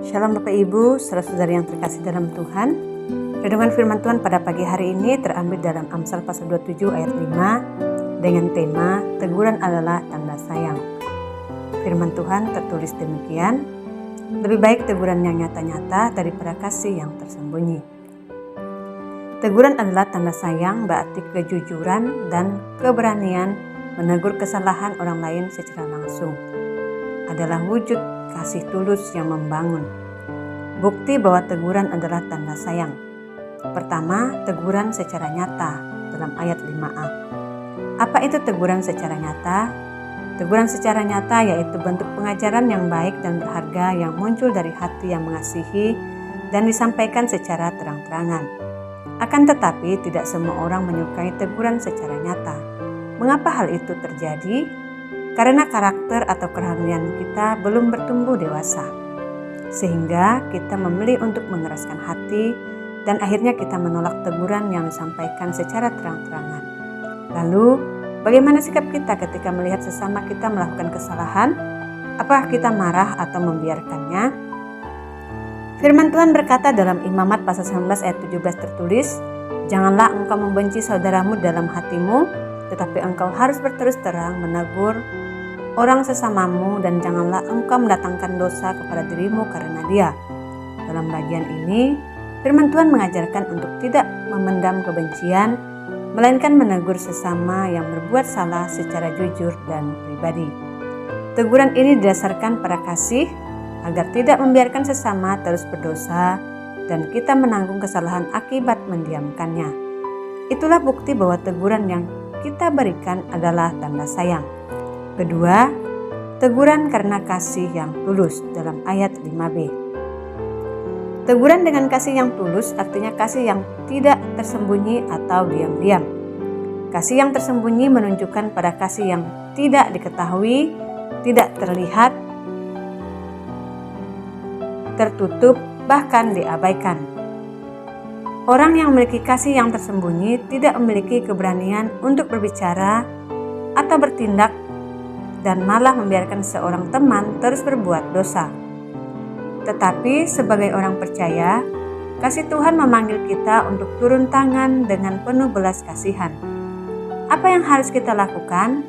Shalom Bapak Ibu, saudara-saudari yang terkasih dalam Tuhan. Renungan firman Tuhan pada pagi hari ini terambil dalam Amsal pasal 27 ayat 5 dengan tema teguran adalah tanda sayang. Firman Tuhan tertulis demikian, lebih baik teguran yang nyata-nyata daripada kasih yang tersembunyi. Teguran adalah tanda sayang, berarti kejujuran dan keberanian menegur kesalahan orang lain secara langsung. Adalah wujud kasih tulus yang membangun. Bukti bahwa teguran adalah tanda sayang. Pertama, teguran secara nyata dalam ayat 5a. Apa itu teguran secara nyata? Teguran secara nyata yaitu bentuk pengajaran yang baik dan berharga yang muncul dari hati yang mengasihi dan disampaikan secara terang-terangan. Akan tetapi tidak semua orang menyukai teguran secara nyata. Mengapa hal itu terjadi? Karena karakter atau kerohanian kita belum bertumbuh dewasa, sehingga kita memilih untuk mengeraskan hati dan akhirnya kita menolak teguran yang disampaikan secara terang-terangan. Lalu, bagaimana sikap kita ketika melihat sesama kita melakukan kesalahan? Apakah kita marah atau membiarkannya? Firman Tuhan berkata dalam Imamat pasal 19 ayat 17 tertulis, "Janganlah engkau membenci saudaramu dalam hatimu, tetapi engkau harus berterus terang menegur orang sesamamu dan janganlah engkau mendatangkan dosa kepada dirimu karena dia." Dalam bagian ini, firman Tuhan mengajarkan untuk tidak memendam kebencian, melainkan menegur sesama yang berbuat salah secara jujur dan pribadi. Teguran ini didasarkan pada kasih, agar tidak membiarkan sesama terus berdosa dan kita menanggung kesalahan akibat mendiamkannya. Itulah bukti bahwa teguran yang kita berikan adalah tanda sayang. Kedua, teguran karena kasih yang tulus dalam ayat 5b. Teguran dengan kasih yang tulus artinya kasih yang tidak tersembunyi atau diam-diam. Kasih yang tersembunyi menunjukkan pada kasih yang tidak diketahui, tidak terlihat, tertutup, bahkan diabaikan. Orang yang memiliki kasih yang tersembunyi tidak memiliki keberanian untuk berbicara atau bertindak dan malah membiarkan seorang teman terus berbuat dosa. Tetapi sebagai orang percaya, kasih Tuhan memanggil kita untuk turun tangan dengan penuh belas kasihan. Apa yang harus kita lakukan?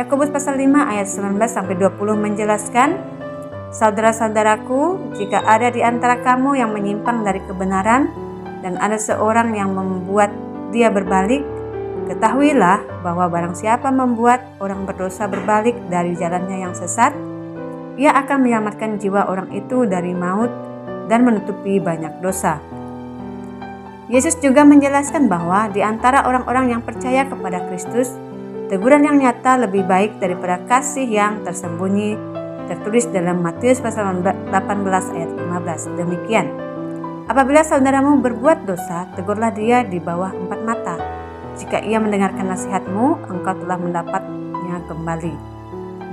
Yakobus pasal 5 ayat 19-20 menjelaskan, "Saudara-saudaraku, jika ada di antara kamu yang menyimpang dari kebenaran dan ada seorang yang membuat dia berbalik, ketahuilah bahwa barang siapa membuat orang berdosa berbalik dari jalannya yang sesat, ia akan menyelamatkan jiwa orang itu dari maut dan menutupi banyak dosa." Yesus juga menjelaskan bahwa di antara orang-orang yang percaya kepada Kristus, teguran yang nyata lebih baik daripada kasih yang tersembunyi, tertulis dalam Matius pasal 18 ayat 15. Demikian, "Apabila saudaramu berbuat dosa, tegurlah dia di bawah 4 mata. Jika ia mendengarkan nasihatmu, engkau telah mendapatnya kembali."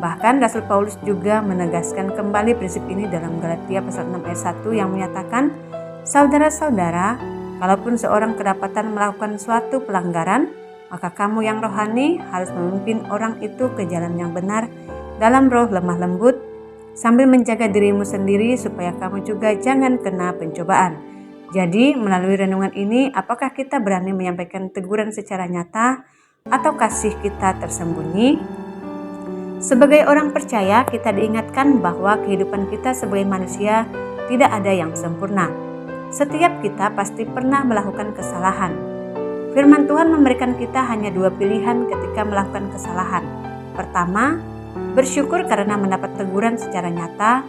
Bahkan Rasul Paulus juga menegaskan kembali prinsip ini dalam Galatia pasal 6 ayat 1 yang menyatakan, "Saudara-saudara, kalaupun seorang kedapatan melakukan suatu pelanggaran, maka kamu yang rohani harus memimpin orang itu ke jalan yang benar dalam roh lemah lembut, sambil menjaga dirimu sendiri supaya kamu juga jangan kena pencobaan." Jadi, melalui renungan ini, apakah kita berani menyampaikan teguran secara nyata atau kasih kita tersembunyi? Sebagai orang percaya, kita diingatkan bahwa kehidupan kita sebagai manusia tidak ada yang sempurna. Setiap kita pasti pernah melakukan kesalahan. Firman Tuhan memberikan kita hanya 2 pilihan ketika melakukan kesalahan. Pertama, bersyukur karena mendapat teguran secara nyata.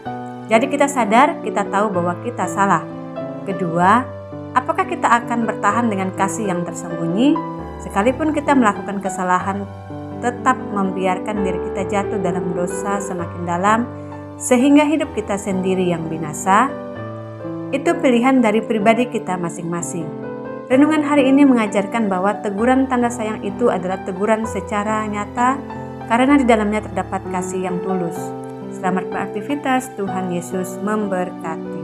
Jadi kita sadar, kita tahu bahwa kita salah. Kedua, apakah kita akan bertahan dengan kasih yang tersembunyi, sekalipun kita melakukan kesalahan, tetap membiarkan diri kita jatuh dalam dosa semakin dalam, sehingga hidup kita sendiri yang binasa? Itu pilihan dari pribadi kita masing-masing. Renungan hari ini mengajarkan bahwa teguran tanda sayang itu adalah teguran secara nyata, karena di dalamnya terdapat kasih yang tulus. Selamat beraktivitas, Tuhan Yesus memberkati.